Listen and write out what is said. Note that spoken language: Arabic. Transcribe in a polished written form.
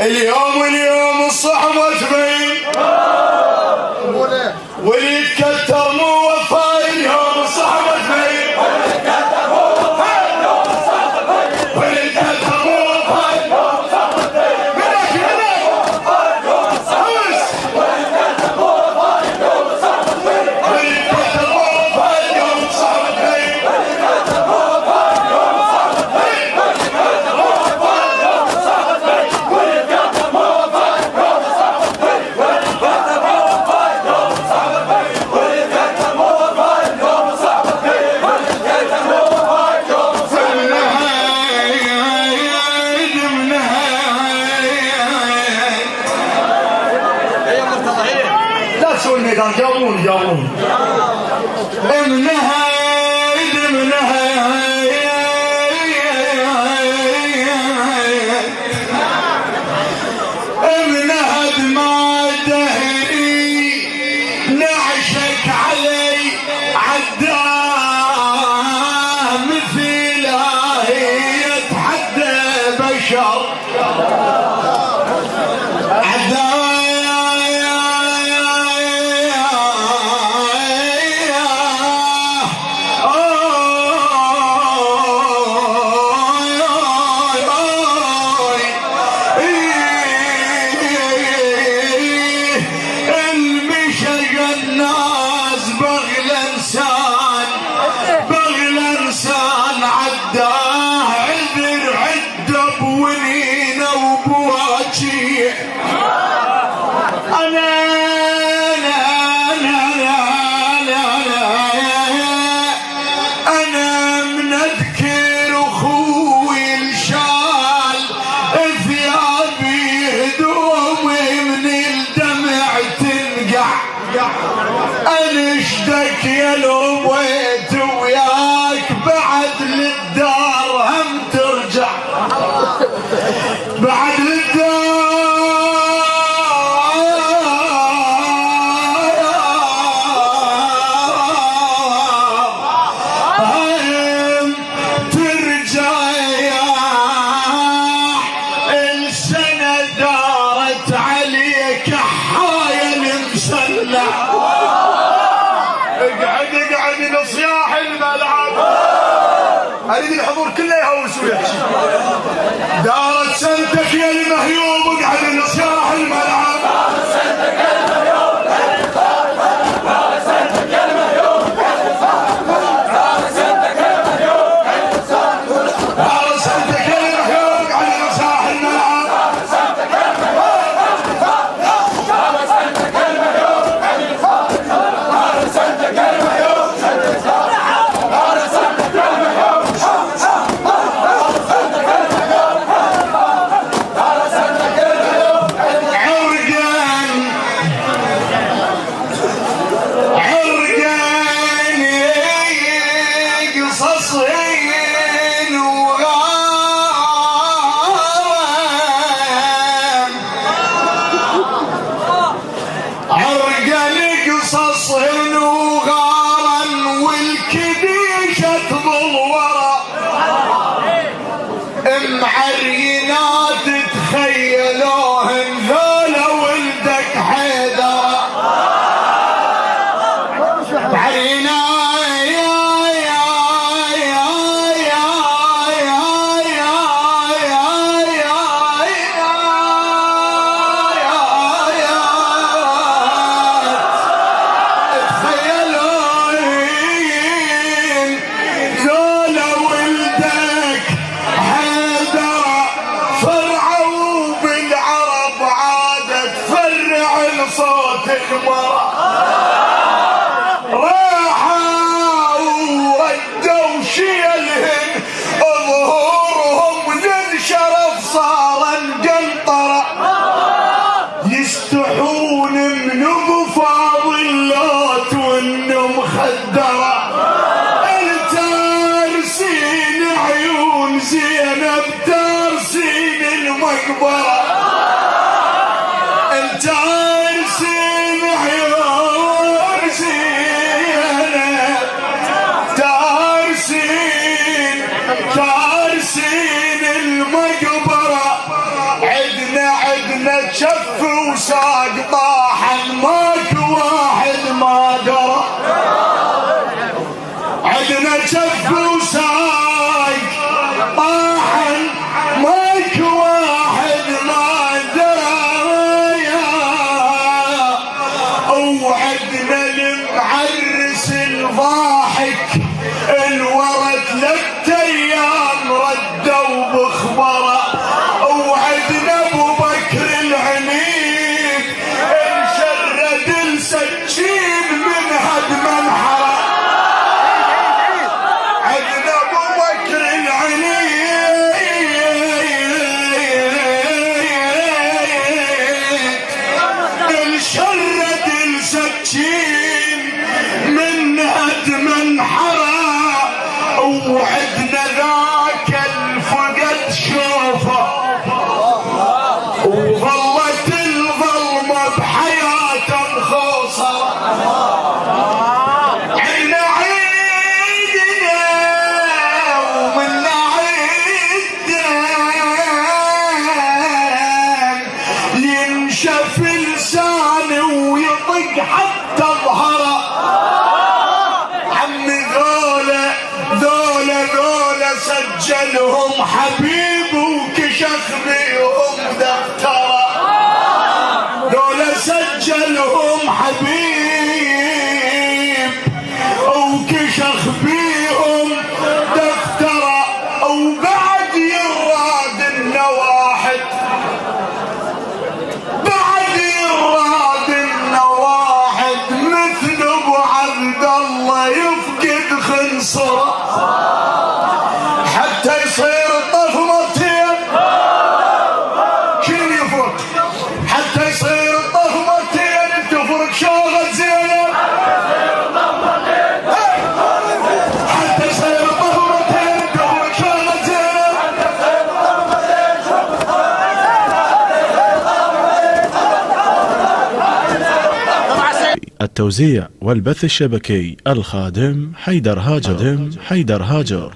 اليوم الصحبة تبين واللي يتكتر مو وفاي. اليوم الصحبة تبين واللي يتكتر مو وفاي. اليوم الصحبة تبين واللي يتكتر مو وفاي. اليوم الصحبة تبين منك اليوم الصحبة واللي يتكتر مو وفاي. اليوم الصحبة تبين واللي يتكتر مو وفاي. اليوم الصحبة تبين واللي يتكتر مو وفاي. اليوم الصحبة تبين واللي يتكتر مو وفاي. اليوم الصحبة تبين واللي يتكتر مو وفاي. اليوم الصحبة تبين واللي يتكتر مو وفاي. اليوم الصحبة تبين واللي يتكتر مو وفاي. اليوم الصحبة تبين واللي يتكتر مو وفاي. اليوم لا تسوي الميدان. جاوبوني منها دماء دهري نعشك علي عداه مثلها يتحدى بشر انشدك يا لو بويت وياك بعد للدار هم ترجع. بعد للدار هم ترجع. يا السنة دارت عليك حايل مسلح. اقعد لصياح الملعب. اريد الحضور كله يهوس ويحشي. دارت سنتك يا المهيوب. اقعد لصياح الملعب. دارت سنتك يا المهيوب. دارت سنتك يا المهيوب. دارت سنتك يا المهيوب. دارت سنتك يا المهيوب. اقعد لصياح الملعب. دارت سنتك يا المهيوب. دارت سنتك يا المهيوب. دارت سنتك يا المهيوب. معرينات تخيلوهن ذولا ولدك حيدر. معرينا صوت المرأة راحوا ودوا شيلهن ظهورهم للشرف صار انقنطرة. يستحون من بفاضلات وانه مخدرة. التارسين عيون زينب تارسين المقبرة. التارسين عيون زينب تارسين المقبرة. عدنا شف وساق طاحن ماكو واحد ما درى. عدنا شف وساق طاحن ماكو واحد ما درى. وعدنا المعرس الضاحك الورد 3 أيام ردوا بخبره. وعدنا ابو بكر العنيد انشرد السكين من هدم انحرى. عدنا ابو بكر العنيد انشرد السكين من هدم انحرى. وعدنا ذاك الفقد شوفه وظلت الظلمة بحياته مخوصرة. عنا عيدنا ومن عيدنا ينشف لسانه ويطق حتى ظهره. عمي ذولا سجلهم حبيب وكشخ بيهم دفتره. ذولا سجلهم حبيب وكشخ بيهم دفتره. وبعد يراد النواحد مثل ابو عبد الله يفقد خنصره. حتى يصير الطفمتين شنو يفرق؟ حتى يصير الطفمتين تفرق شوغة زينب. حتى يصير الطفمتين تفرق شوغة زينب. التوزيع والبث الشبكي الخادم حيدر هاجر.